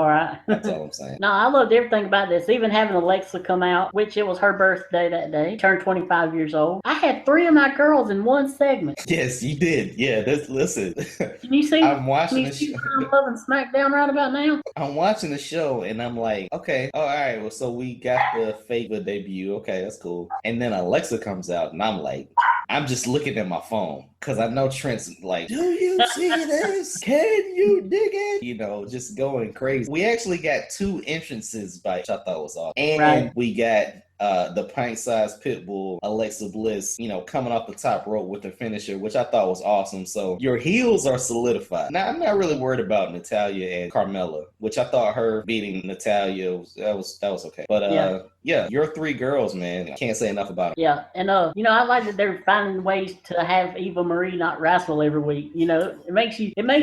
right. That's all I'm saying. No, I loved everything about this. Even having Alexa come out, which it was her birthday that day, turned 25 years old. I had 3 of my girls in one segment. Yes, you did. Yeah, listen. Can you see? I'm watching the show. I'm loving SmackDown right about now. I'm watching the show and I'm like, okay, all right. Well, so we got the Fava debut. Okay, that's cool. And then Alexa comes out and I'm like, I'm just looking at my phone because I know Trent's like, do you see this? Can you dig it? Just going crazy. We actually got 2 entrances which I thought was awesome. And we got the pint-sized pit bull, Alexa Bliss, coming off the top rope with her finisher, which I thought was awesome. So your heels are solidified. Now, I'm not really worried about Natalya and Carmella, which I thought her beating Natalya, that was okay. But your 3 girls, man, I can't say enough about them. Yeah, and I like that they're finding ways to have Eva Marie not wrestle every week. It makes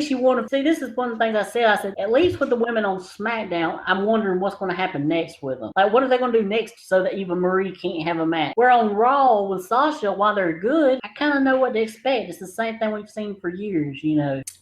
you want to see. This is one of the things I said, at least with the women on SmackDown, I'm wondering what's going to happen next with them. Like, what are they going to do next so that Eva Marie can't have a match? Where on Raw with Sasha, while they're good, I kind of know what to expect. It's the same thing we've seen for years,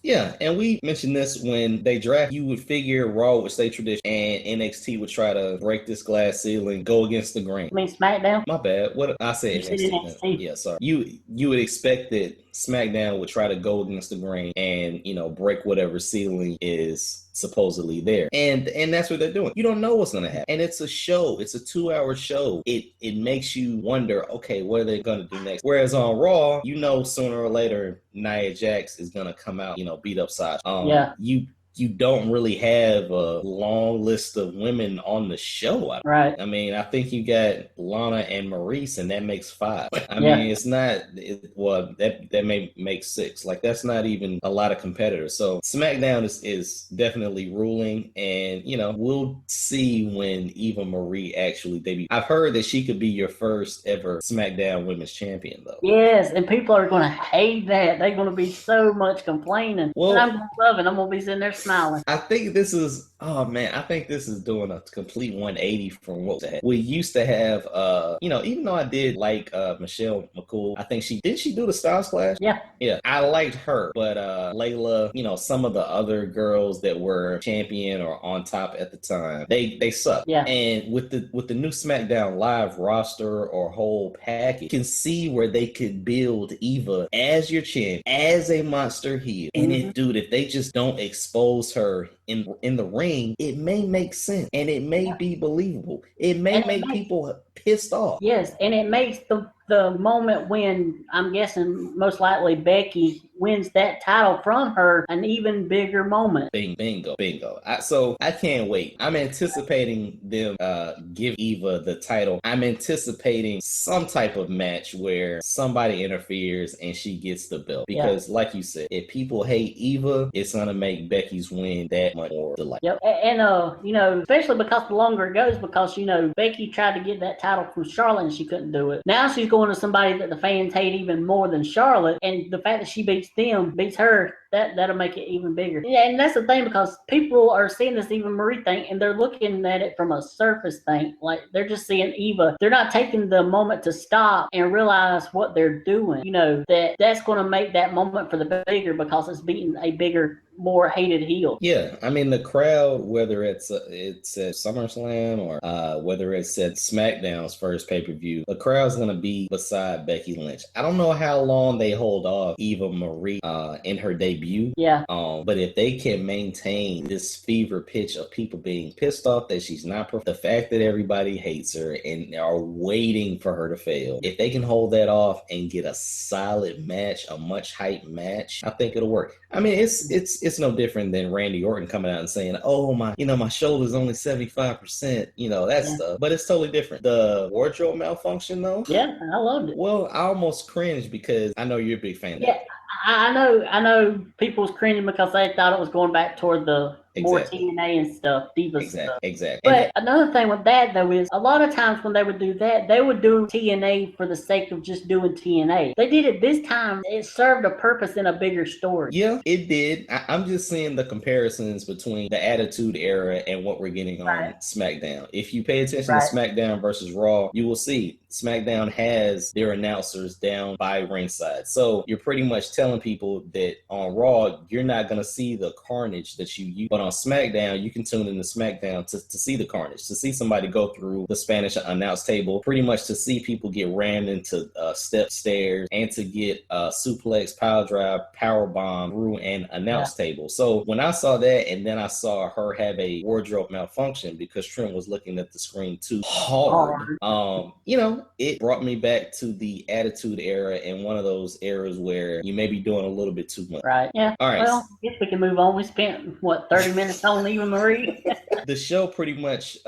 Yeah, and we mentioned this when they draft. You would figure Raw would stay tradition and NXT would try to break this glass ceiling, go against the grain. I mean SmackDown? My bad. What I said NXT. Yeah, sorry. You would expect that SmackDown would try to go against the grain and, break whatever ceiling is supposedly there. And that's what they're doing. You don't know what's going to happen. And it's a show. It's a 2-hour show. It makes you wonder, okay, what are they going to do next? Whereas on Raw, sooner or later, Nia Jax is going to come out, beat up Sasha. you don't really have a long list of women on the show. Right. I mean, I think you got Lana and Maurice, and that makes 5. I mean, it's not, that may make 6. Like, that's not even a lot of competitors. So SmackDown is definitely ruling, and, you know, we'll see when Eva Marie actually debuts. I've heard that she could be your first ever SmackDown Women's Champion, though. Yes, and people are going to hate that. They're going to be so much complaining. Well, but I'm going to love it. I'm going to be sitting there smiling. I think this is, oh man, I think this is doing a complete 180 from what we used to have. You know, even though I did like Michelle McCool, I think she do the Styles Clash. Yeah, I liked her, but Layla, you know, some of the other girls that were champion or on top at the time, they suck. Yeah, and with the new SmackDown Live roster or whole package, you can see where they could build Eva as your champ, as a monster heel, and if they just don't expose her in the ring, it may make sense and it may be believable. It may make people pissed off. Yes, and it makes the moment when, I'm guessing most likely Becky wins that title from her, an even bigger moment. Bingo. So I can't wait. I'm anticipating them give Eva the title. I'm anticipating some type of match where somebody interferes and she gets the belt. Because like you said, if people hate Eva, it's gonna make Becky's win that much more delightful. Yep. And you know, especially because the longer it goes, because, you know, Becky tried to get that title from Charlotte and she couldn't do it. Now she's going to somebody that the fans hate even more than Charlotte, and the fact that she beats her, that'll make it even bigger. Yeah, and that's the thing, because people are seeing this Eva Marie thing and they're looking at it from a surface thing. Like, they're just seeing Eva. They're not taking the moment to stop and realize what they're doing. You know, that's going to make that moment for the bigger, because it's beating a bigger, more hated heel. Yeah, I mean, the crowd, whether it's at SummerSlam or whether it's at SmackDown's first pay-per-view, the crowd's going to be beside Becky Lynch. I don't know how long they hold off Eva Marie in her debut. Yeah. But if they can maintain this fever pitch of people being pissed off that she's not the fact that everybody hates her and are waiting for her to fail, if they can hold that off and get a solid match, a much hyped match, I think it'll work. I mean, it's no different than Randy Orton coming out and saying, "Oh, my shoulder's only 75%," you know, that stuff. But it's totally different. The wardrobe malfunction, though. Yeah, I loved it. Well, I almost cringed because I know you're a big fan of that. I know people was cringing because they thought it was going back toward the more TNA and stuff, Divas stuff. Exactly. But another thing with that, though, is a lot of times when they would do that, they would do TNA for the sake of just doing TNA. They did it this time. It served a purpose in a bigger story. Yeah, it did. I'm just seeing the comparisons between the Attitude Era and what we're getting on SmackDown. If you pay attention to SmackDown versus Raw, you will see SmackDown has their announcers down by ringside. So you're pretty much telling people that on Raw, you're not going to see the carnage that you use. But on SmackDown, you can tune into SmackDown to see the carnage, to see somebody go through the Spanish announce table, pretty much to see people get rammed into stairs, and to get suplex, pile drive, power bomb through an announce table. So when I saw that, and then I saw her have a wardrobe malfunction because Trent was looking at the screen too hard, you know, it brought me back to the Attitude Era, and one of those eras where you may be doing a little bit too much. Right. Yeah. All right. Well, I guess we can move on. We spent 30 minutes on Eva Marie. The show pretty much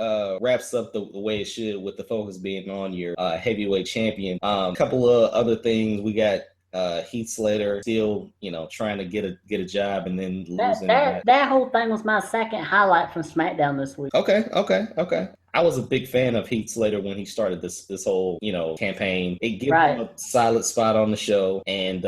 wraps up the way it should, with the focus being on your heavyweight champion. A couple of other things. We got Heath Slater still, you know, trying to get a job and then losing. That whole thing was my second highlight from SmackDown this week. Okay. I was a big fan of Heath Slater when he started this whole, you know, campaign. It gave him a solid spot on the show. And,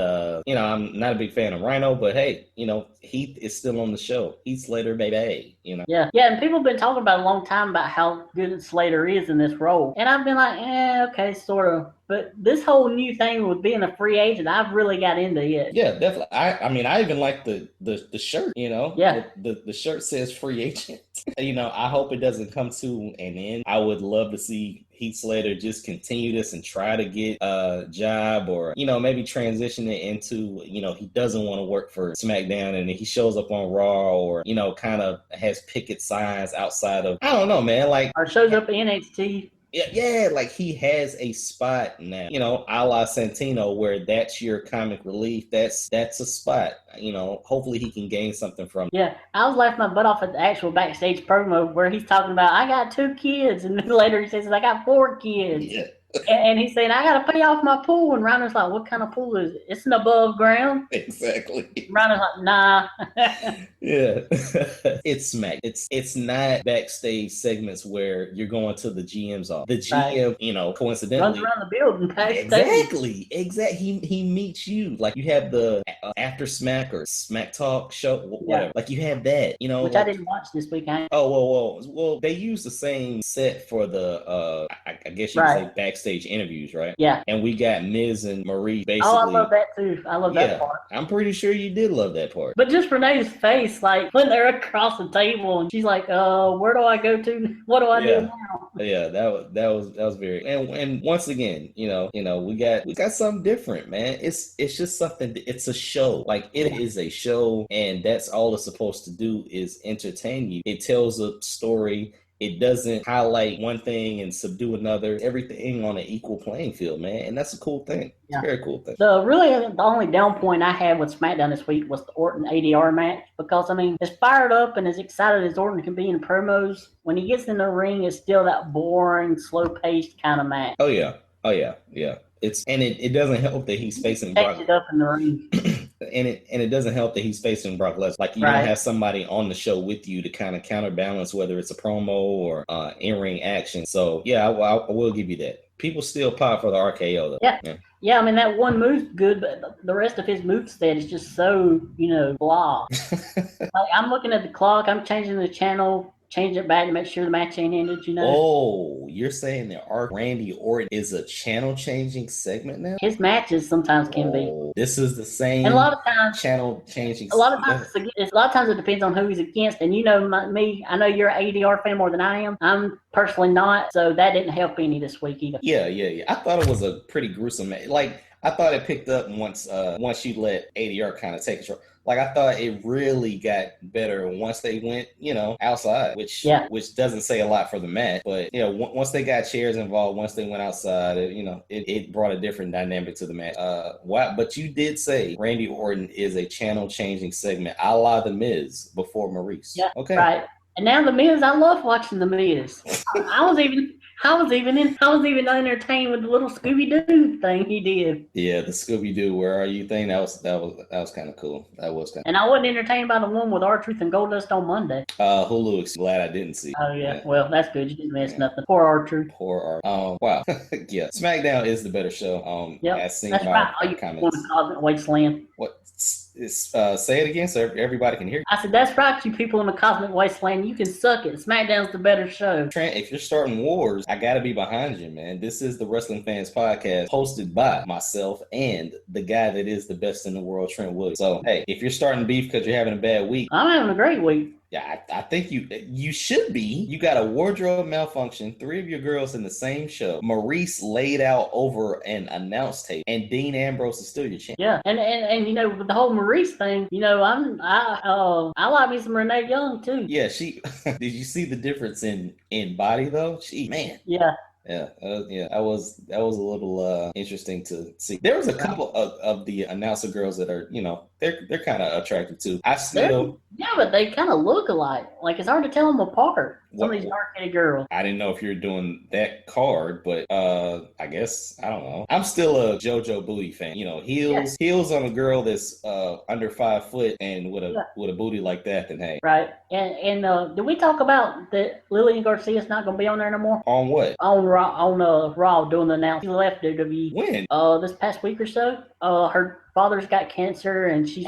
you know, I'm not a big fan of Rhino, but hey, you know, Heath is still on the show. Heath Slater, baby, you know. Yeah, and people have been talking about a long time about how good Slater is in this role. And I've been like, okay, sort of. But this whole new thing with being a free agent, I've really got into it. Yeah, definitely. I mean, I even like the shirt, you know. Yeah. The shirt says free agent. You know, I hope it doesn't come to an end. I would love to see Heath Slater just continue this and try to get a job, or, you know, maybe transition it into, you know, he doesn't want to work for SmackDown and he shows up on Raw, or, you know, kind of has picket signs outside of, I don't know, man, like, or shows up in NXT. Yeah, like he has a spot now, you know, a la Santino, where that's your comic relief. That's a spot, you know. Hopefully he can gain something from it. Yeah, I was laughing my butt off at the actual backstage promo where he's talking about, I got 2 kids, and then later he says, I got 4 kids. Yeah. And he's saying, I got to pay off my pool. And Rhino's like, what kind of pool is it? It's an above ground. Exactly. Rhino's like, nah. Yeah. It's Smack. It's not backstage segments where you're going to the GM's office. The GM, right, you know, coincidentally. Runs around the building backstage. Exactly. He meets you. Like, you have the After Smack or Smack Talk show, whatever. Yeah. Like, you have that, you know. Which like, I didn't watch this weekend. Oh, well, they use the same set for the, I guess you could say backstage interviews, right? Yeah. And we got Miz and Marie basically. Oh, I love that too. I love that part. I'm pretty sure you did love that part. But just Renee's face, like when they're across the table and she's like, where do I go to? What do I do now? Yeah, that was very, and once again, you know, we got something different, man. It's just something. It's a show. Like, it is a show, and that's all it's supposed to do is entertain you. It tells a story. It doesn't highlight one thing and subdue another. Everything on an equal playing field, man. And that's a cool thing. It's a very cool thing. The only down point I had with SmackDown this week was the Orton ADR match. Because, I mean, as fired up and as excited as Orton can be in promos, when he gets in the ring, it's still that boring, slow-paced kind of match. Oh, yeah. It doesn't help that he's facing Brock. It up in the ring. And it doesn't help that he's facing Brock Lesnar. Like, you don't have somebody on the show with you to kind of counterbalance whether it's a promo or in-ring action. So, yeah, I will give you that. People still pop for the RKO, though. Yeah, I mean, that one move's good, but the rest of his moveset is just so, blah. Like, I'm looking at the clock, I'm changing the channel, change it back to make sure the match ain't ended, Oh, you're saying that Randy Orton is a channel-changing segment now? His matches sometimes can be. This is the same. And a lot of times, channel-changing. A lot of times it depends on who he's against. And me, I know you're an ADR fan more than I am. I'm personally not, so that didn't help any this week either. Yeah. I thought it was a pretty gruesome match. Like, I thought it picked up once you let ADR kind of take control. Like, I thought it really got better once they went, outside, which doesn't say a lot for the match. But, once they got chairs involved, once they went outside, it brought a different dynamic to the match. But you did say Randy Orton is a channel-changing segment, a la The Miz before Maurice. Yeah, okay. Right. And now The Miz, I love watching The Miz. I was even entertained with the little Scooby-Doo thing he did. Yeah, the Scooby-Doo, where are you thing? That was kind of cool. And I wasn't entertained by the one with R-Truth and Goldust on Monday. Hulu, glad I didn't see. Oh yeah. Well, that's good. You didn't miss nothing. Poor R-Truth. Poor R. Wow. Yeah. SmackDown is the better show. Yep. As seen that's by right. All you comments. people in the Cosmic Wasteland. What? Say it again so everybody can hear you. I said, that's right, you people in the Cosmic Wasteland. You can suck it. SmackDown's the better show. Trent, if you're starting wars, I gotta be behind you, man. This is the Wrestling Fans Podcast, hosted by myself and the guy that is the best in the world, Trent Williams. So, hey, if you're starting beef because you're having a bad week, I'm having a great week. Yeah, I think you should be. You got a wardrobe malfunction, 3 of your girls in the same show. Maurice laid out over an announce tape, and Dean Ambrose is still your champ. Yeah, and with the whole Maurice thing, I like me some Renee Young too. Yeah, she. Did you see the difference in body though? Man. Yeah. Yeah, that was a little interesting to see. There was a couple of the announcer girls that are, they're kind of attractive too. But they kind of look alike. Like, it's hard to tell them apart. Some of these dark-haired girls. I didn't know if you were doing that card, but I guess I don't know. I'm still a JoJo Booty fan. Heels on a girl that's under 5 foot and with a booty like that. Then hey, right. And did we talk about that Lillian Garcia's not going to be on there no more? On what? On Raw doing the announcement. She left WWE. When? This past week or so. Her father's got cancer, and she's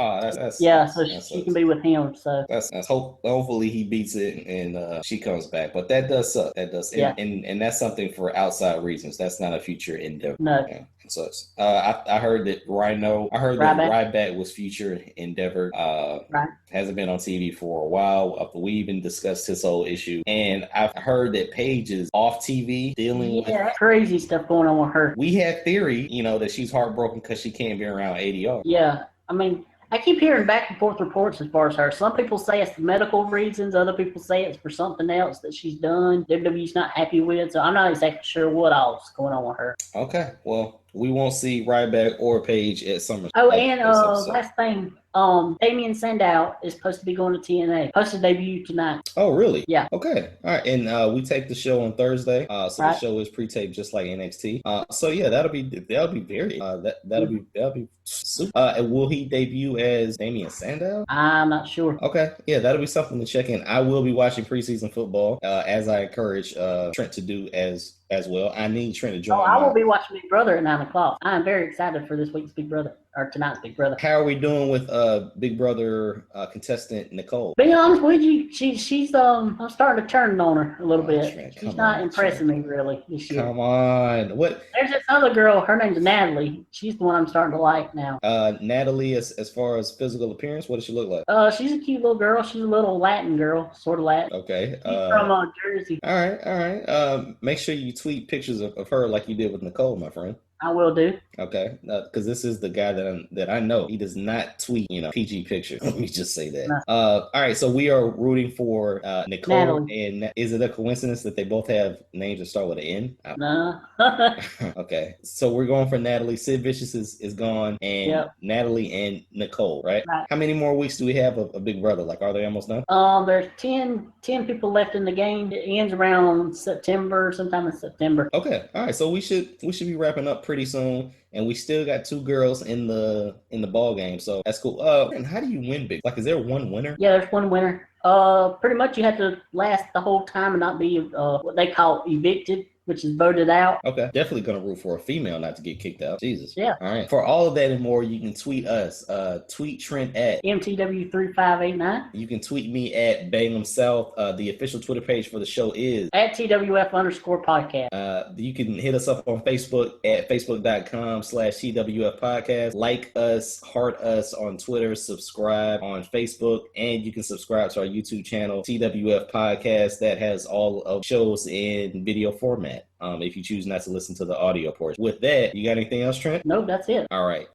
she can be with him. So that's hopefully he beats it and she comes back. But that does suck. That does. Yeah. And that's something for outside reasons. That's not a future endeavor. No. Yeah. So I heard that Rhino. I heard that Ryback was future endeavor. Right. Hasn't been on TV for a while. We even discussed his whole issue, and I've heard that Paige is off TV dealing with crazy stuff going on with her. We had theory, that she's heartbroken because she can't be around ADR. Yeah, I mean, I keep hearing back and forth reports as far as her. Some people say it's the medical reasons. Other people say it's for something else that she's done. WWE's not happy with. So I'm not exactly sure what all's going on with her. Okay. Well, we won't see Ryback or Paige at SummerSlam. Oh, and last thing. Damien Sandow is supposed to be going to TNA. Supposed to debut tonight. Oh, really? Yeah. Okay. All right. And we take the show on Thursday. So the show is pre-taped just like NXT. So yeah, that'll be very that'll be super. And will he debut as Damien Sandow? I'm not sure. Okay. Yeah, that'll be something to check in. I will be watching preseason football, as I encourage Trent to do as well. I need Trent to join. I will be watching Big Brother at 9:00. I am very excited for this week's Big Brother, or tonight's Big Brother. How are we doing with Big Brother contestant Nicole? Being honest with you, she's I'm starting to turn on her a little bit. Trent, she's not impressing me really this year. Come on, what? There's this other girl. Her name's Natalie. She's the one I'm starting to like now. Natalie, as far as physical appearance, what does she look like? She's a cute little girl. She's a little Latin girl, sort of Latin. Okay. She's from Jersey. All right. Make sure you tweet pictures of her like you did with Nicole, my friend. I will do. Okay, because this is the guy that I know. He does not tweet, PG pictures. Let me just say that. No. All right, so we are rooting for Nicole. Natalie. And is it a coincidence that they both have names that start with an N? No. Okay, so we're going for Natalie. Sid Vicious is gone, and Natalie and Nicole, right? How many more weeks do we have of Big Brother? Like, are they almost done? There's 10 people left in the game. It ends around September, sometime in September. Okay, all right. So we should be wrapping up pretty soon, and we still got 2 girls in the ball game, so that's cool. And how do you win big? Like, is there one winner? Yeah, there's one winner. Pretty much you have to last the whole time and not be what they call evicted, which is voted out. Okay. Definitely going to root for a female not to get kicked out. Jesus. Yeah. All right. For all of that and more, you can tweet us. Tweet Trent at MTW3589. You can tweet me at Bangum South. The official Twitter page for the show is at TWF_podcast. You can hit us up on Facebook at facebook.com/TWF podcast. Like us, heart us on Twitter, subscribe on Facebook, and you can subscribe to our YouTube channel, TWF Podcast, that has all of shows in video format. If you choose not to listen to the audio portion. With that, you got anything else, Trent? Nope, that's it. All right.